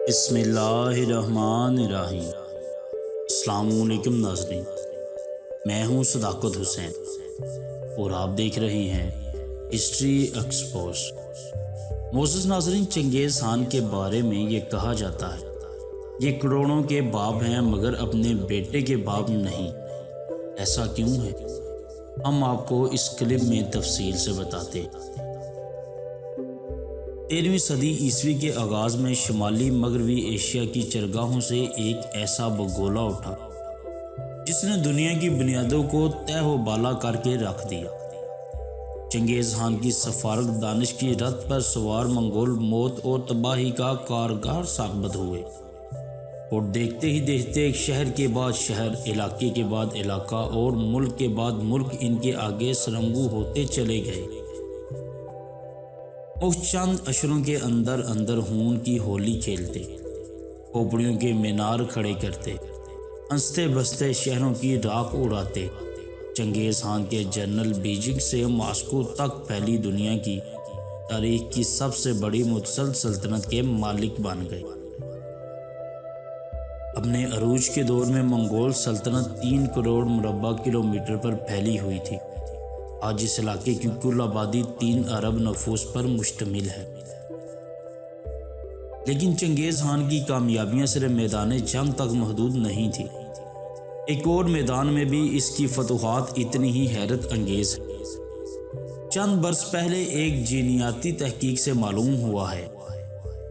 बिस्मिल्लाहिर्रहमानिर्रहीम। अस्सलामुअलैकुम नाज़रीन, मैं हूँ सदाकत हुसैन और आप देख रहे हैं हिस्ट्री एक्सपोज। मोअज़्ज़ज़ नाज़रीन, चंगेज़ खान के बारे में ये कहा जाता है ये करोड़ों के बाप हैं मगर अपने बेटे के बाप नहीं। ऐसा क्यों है, हम आपको इस क्लिप में तफसील से बताते हैं। 13वीं सदी ईस्वी के आगाज़ में शुमाली मगरबी एशिया की चरगाहों से एक ऐसा बगोला उठा जिसने दुनिया की बुनियादों को तय व बाला करके रख दिया। चंगेज़ खान की सफारत दानिश की रथ पर सवार मंगोल मौत और तबाही का कारगर साबित हुए और देखते ही देखते एक शहर के बाद शहर, इलाके के बाद इलाका और मुल्क के बाद मुल्क इनके आगे सरंगू होते चले गए। उस चंद अशरों के अंदर अंदर खून की होली खेलते, खोपड़ियों के मीनार खड़े करते, हंसते बसते शहरों की राख उड़ाते, चंगेज़ खान के जनरल बीजिंग से मॉस्को तक फैली दुनिया की तारीख की सबसे बड़ी मुतसल सल्तनत के मालिक बन गए। अपने अरूज के दौर में मंगोल सल्तनत 3 करोड़ मुरब्बा किलोमीटर पर फैली हुई थी। आज इस इलाके की कुल आबादी 3 अरब नफूस पर मुश्तमिल है। लेकिन चंगेज़ खान की कामयाबियां सिर्फ मैदान जंग तक महदूद नहीं थी। एक और मैदान में भी इसकी फतूहात इतनी ही हैरत अंगेज है। चंद बरस पहले एक जीनियाती तहकीक से मालूम हुआ है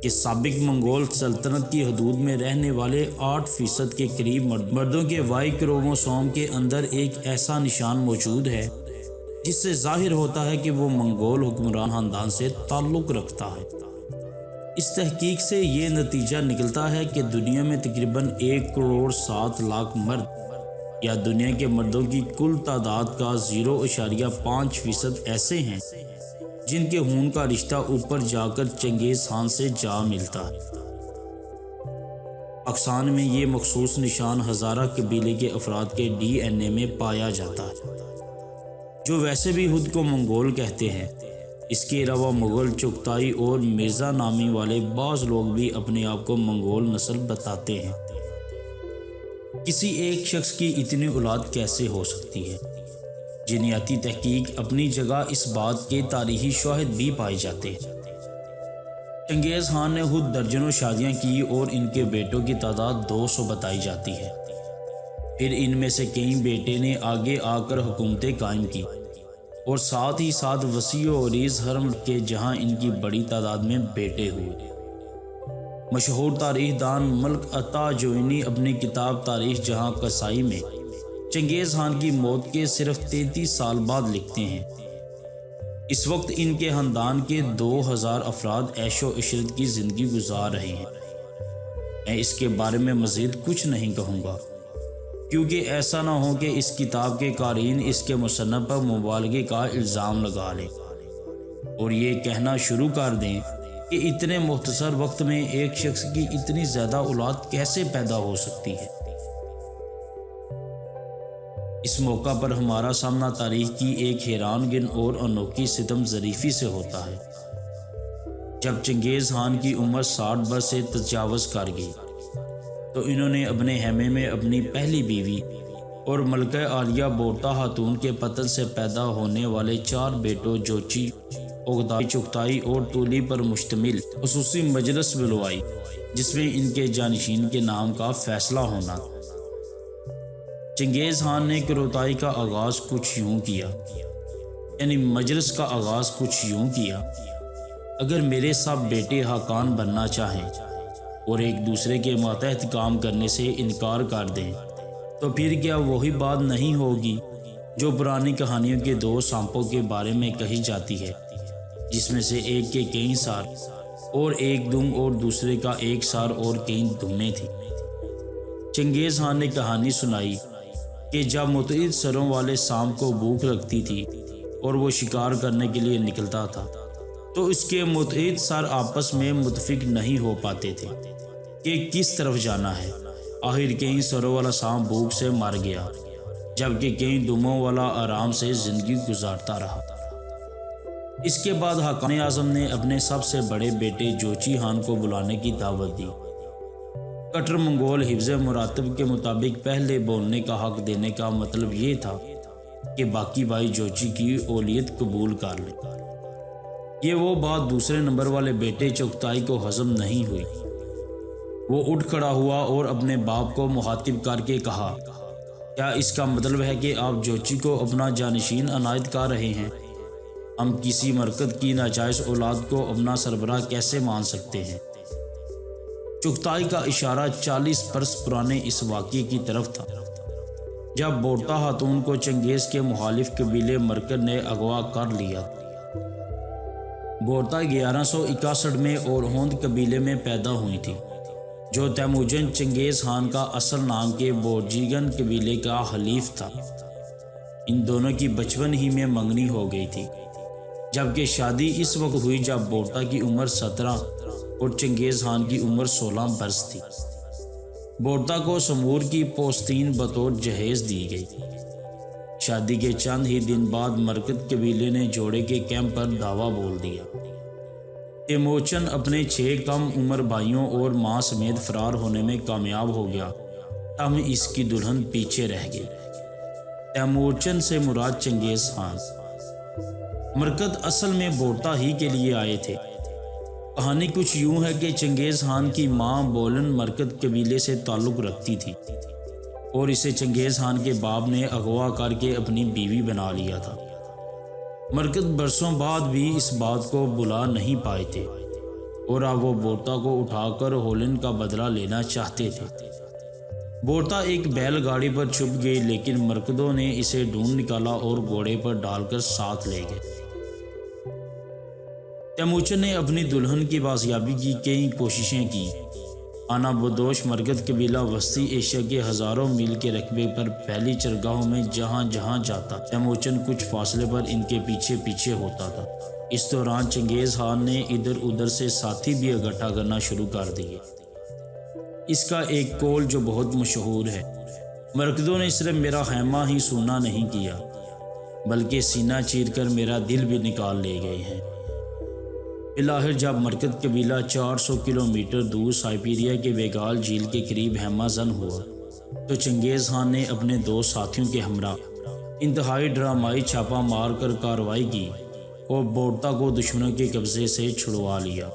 कि साबिक मंगोल सल्तनत की हदूद में रहने वाले 8% के करीब मर्दों के वाई क्रोमोसोम के अंदर एक ऐसा निशान मौजूद है जिससे जाहिर होता है कि वो मंगोल हुक्मरान खानदान से ताल्लुक़ रखता है। इस तहकीक से ये नतीजा निकलता है कि दुनिया में तकरीबन 1 करोड़ 7 लाख मर्द या दुनिया के मर्दों की कुल तादाद का 0.5% ऐसे हैं जिनके खून का रिश्ता ऊपर जाकर चंगेज़ खान से जा मिलता है। पाकिस्तान में ये मखसूस निशान हज़ारा कबीले के अफराद के DNA में पाया जाता है जो वैसे भी खुद को मंगोल कहते हैं। इसके अलावा मुग़ल, चुगताई और मिर्ज़ा नामी वाले बाज़ लोग भी अपने आप को मंगोल नस्ल बताते हैं। किसी एक शख्स की इतनी औलाद कैसे हो सकती है? जीनियाती तहकीक अपनी जगह, इस बात के तारीखी शवाहिद भी पाए जाते हैं। चंगेज़ खान ने खुद दर्जनों शादियां की और इनके बेटों की तादाद 200 बताई जाती है। फिर इनमें से कई बेटे ने आगे आकर हुकूमतें कायम की और साथ ही साथ वसी और अरीज़ हरम के, जहां इनकी बड़ी तादाद में बेटे हुए। मशहूर तारीख दान मलिक अता जोइनी अपनी किताब तारीख जहां कसाई में चंगेज़ खान की मौत के सिर्फ 33 साल बाद लिखते हैं। इस वक्त इनके खानदान के 2000 अफराद ऐशो इशरत की ज़िंदगी गुजार रहे हैं। मैं इसके बारे में मज़ीद कुछ नहीं कहूँगा क्योंकि ऐसा ना हो कि इस किताब के क़ारीन इसके मुसन्नफ़ पर मुबालगे का इल्ज़ाम लगा लें और ये कहना शुरू कर दें कि इतने मुख्तसर वक्त में एक शख्स की इतनी ज़्यादा औलाद कैसे पैदा हो सकती है। इस मौका पर हमारा सामना तारीख की एक हैरानगिन और अनोखी सितम ज़रीफ़ी से होता है। जब चंगेज़ खान की उम्र 60 बरस से तजावज़ कर गई तो इन्होंने अपने हैमे में अपनी पहली बीवी और मलका आलिया बोरता खातून के पतन से पैदा होने वाले 4 बेटों जोची, ओगदाई, चुगताई और तूली पर मुश्तमिल खुसूसी मजलिस बुलवाई जिसमें इनके जानशीन के नाम का फैसला होना। चंगेज़ खान ने कुरताई का आगाज़ कुछ यूँ किया, यानी मजलिस का आगाज़ कुछ यूँ किया, अगर मेरे सब बेटे हाकान बनना चाहें और एक दूसरे के मातहत काम करने से इनकार कर दें तो फिर क्या वही बात नहीं होगी जो पुरानी कहानियों के 2 सांपों के बारे में कही जाती है, जिसमें से एक के कई सार और एक दुम और दूसरे का एक सार और कई दुम्में थी। चंगेज़ खान ने कहानी सुनाई कि जब मुतईद सरों वाले सांप को भूख लगती थी और वो शिकार करने के लिए निकलता था तो इसके मुतईद सर आपस में मुत्तफिक नहीं हो पाते थे कि किस तरफ जाना है। आखिर कई सरों वाला सांप भूख से मर गया जबकि कई दुमों वाला आराम से ज़िंदगी गुजारता रहा। इसके बाद हाकान आज़म ने अपने सबसे बड़े बेटे जोची खान को बुलाने की दावत दी कट्टर मंगोल हिफ्ज़ मुरातब के मुताबिक पहले बोलने का हक देने का मतलब ये था कि बाकी भाई जोची की ओलियत कबूल कर ले। ये वो बात दूसरे नंबर वाले बेटे चुगताई को हजम नहीं हुई। वो उठ खड़ा हुआ और अपने बाप को मुखातिब करके कहा, क्या इसका मतलब है कि आप जोची को अपना जानशीन अनायत कर रहे हैं? हम किसी मरकत की नाजायज़ औलाद को अपना सरबराह कैसे मान सकते हैं? चुगताई का इशारा 40 बरस पुराने इस वाक़ये की तरफ था जब बोरता खातून को चंगेज़ के मुखालिफ कबीले मरकत ने अगवा कर लिया। बोरता 1161 में ओरहोंद कबीले में पैदा हुई थी, जो तैमूरजन चंगेज़ खान का असल नाम के बोरजीगन कबीले का हलीफ था। इन दोनों की बचपन ही में मंगनी हो गई थी, जबकि शादी इस वक्त हुई जब बोरता की उम्र 17 और चंगेज़ खान की उम्र 16 बरस थी। बोरता को समूर की पोस्तीन बतौर जहेज दी गई। शादी के चंद ही दिन बाद मरकत कबीले ने जोड़े के कैंप पर दावा बोल दिया। तैमूरचंद अपने 6 कम उम्र भाइयों और मां समेत फरार होने में कामयाब हो गया। तब इसकी दुल्हन पीछे रह गई। तैमूरचंद से मुराद चंगेज़ खान। मरकत असल में बोरता ही के लिए आए थे। कहानी कुछ यूं है कि चंगेज़ खान की मां बोलन मरकत कबीले से ताल्लुक़ रखती थी और इसे चंगेज़ खान के बाप ने अगवा करके अपनी बीवी बना लिया था। मरकत बरसों बाद भी इस बात को बुला नहीं पाए थे और अब वो बोरता को उठाकर होलन का बदला लेना चाहते थे। बोरता एक बैलगाड़ी पर छुप गई, लेकिन मरकदों ने इसे ढूंढ निकाला और घोड़े पर डालकर साथ ले गए। तैमूरचंद ने अपनी दुल्हन की बाजियाबी की कई कोशिशें की। आना बदोश मरकत कबीला वस्ती एशिया के हज़ारों मील के रकबे पर फैली चरगाहों में जहाँ जहाँ जाता, तैमूरचंद कुछ फासले पर इनके पीछे पीछे होता था। इस दौरान चंगेज़ खान ने इधर उधर से साथी भी इकट्ठा करना शुरू कर दिए। इसका एक कौल जो बहुत मशहूर है, मरकदों ने सिर्फ मेरा खैमा ही सूना नहीं किया, बल्कि सीना चीर कर मेरा दिल भी निकाल ले गए हैं। इलाहिर जब मरकत कबीला 400 किलोमीटर दूर साइबेरिया के बेगाल झील के करीब हैमाजन हुआ, तो चंगेज़ खान ने अपने 2 साथियों के हमरा इंतहाई ड्रामाई छापा मार कर कार्रवाई की और बोरता को दुश्मनों के कब्ज़े से छुड़वा लिया।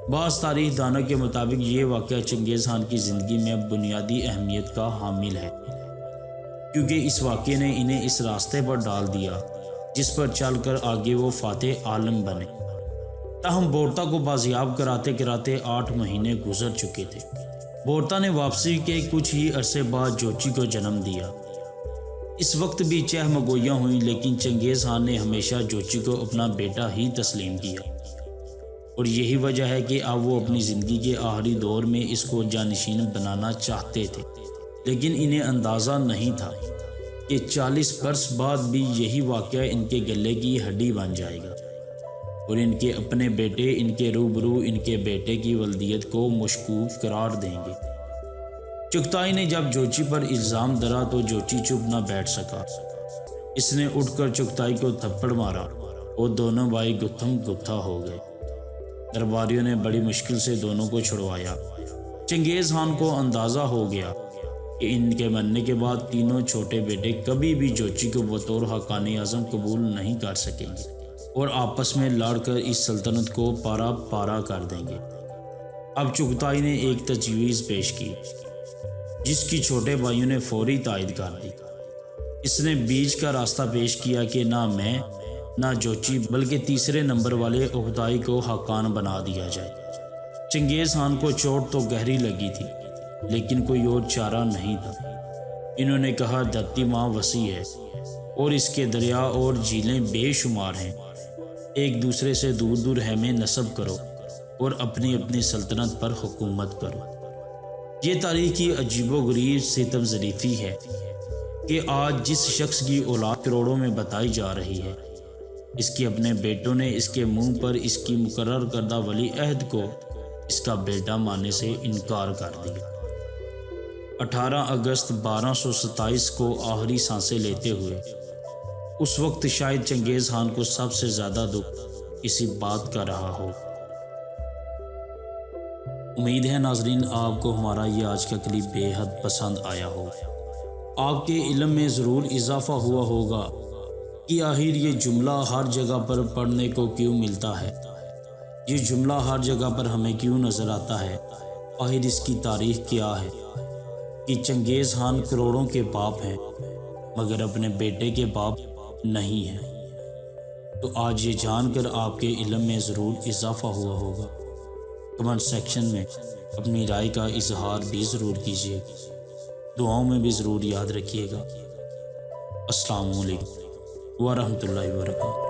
बाज़ तारीख दानों के मुताबिक ये वाक़या चंगेज़ खान की ज़िंदगी में बुनियादी अहमियत का हामिल है, क्योंकि इस वाक़े ने इन्हें इस रास्ते पर डाल दिया जिस पर चलकर आगे वो फातेह आलम बने। ताहम बोरता को बाजियाब कराते कराते 8 महीने गुजर चुके थे। बोरता ने वापसी के कुछ ही अरसे बाद जोची को जन्म दिया। इस वक्त भी चहमगोइयाँ हुई, लेकिन चंगेज़ खान ने हमेशा जोची को अपना बेटा ही तस्लीम किया और यही वजह है कि अब वो अपनी ज़िंदगी के आखिरी दौर में इसको जानशीन बनाना चाहते थे। लेकिन इन्हें अंदाज़ा नहीं था कि 40 बरस बाद भी यही वाक़या इनके गले की हड्डी बन जाएगा और इनके अपने बेटे इनके रूबरू इनके बेटे की वल्दियत को मशकूक करार देंगे। चुगताई ने जब जोची पर इल्ज़ाम धरा तो जोची चुप न बैठ सका। इसने उठकर चुगताई को थप्पड़ मारा और दोनों भाई गुत्थम गुत्था हो गए। दरबारियों ने बड़ी मुश्किल से दोनों को छुड़वाया। चंगेज़ खान को अंदाज़ा हो गया कि इनके मरने के बाद तीनों छोटे बेटे कभी भी जोची को बतौर हकानी आज़म कबूल नहीं कर सकेंगे और आपस में लड़कर इस सल्तनत को पारा पारा कर देंगे। अब चुगताई ने एक तजवीज़ पेश की, जिसकी छोटे भाइयों ने फौरी तायद कर दी। इसने बीच का रास्ता पेश किया कि ना मैं ना जोची बल्कि तीसरे नंबर वाले उख्ताई को हकान बना दिया जाए। चंगेज़ खान को चोट तो गहरी लगी थी, लेकिन कोई और चारा नहीं था। इन्होंने कहा, धरती माँ वसी है और इसके दरिया और झीलें बेशुमार हैं। एक दूसरे से दूर दूर हैमें नस्ब करो और अपनी अपनी सल्तनत पर हुकूमत करो। ये तारीख की अजीबोगरीब सितम ज़रीफ़ी है कि आज जिस शख्स की औलाद करोड़ों में बताई जा रही है, इसके अपने बेटों ने इसके मुंह पर इसकी मुकर्रर करदा वली अहद को इसका बेटा मानने से इनकार कर दिया। 18 अगस्त 1227 को आखिरी सांसें लेते हुए, उस वक्त शायद चंगेज़ खान को सबसे ज़्यादा दुख इसी बात का रहा हो। उम्मीद है नाजरीन आपको हमारा ये आज का क्लिप बेहद पसंद आया हो। आपके इल्म में ज़रूर इजाफ़ा हुआ होगा कि आखिर ये जुमला हर जगह पर पढ़ने को क्यों मिलता है, ये जुमला हर जगह पर हमें क्यों नज़र आता है। आखिर इसकी तारीख़ क्या है कि चंगेज़ खान करोड़ों के बाप हैं मगर अपने बेटे के बाप नहीं हैं। तो आज ये जानकर आपके इल्म में ज़रूर इजाफ़ा हुआ होगा। कमेंट सेक्शन में अपनी राय का इजहार भी ज़रूर कीजिएगा, दुआओं में भी ज़रूर याद रखिएगा। अस्सलामु अलैकुम व रहमतुल्लाहि व बरकातहू।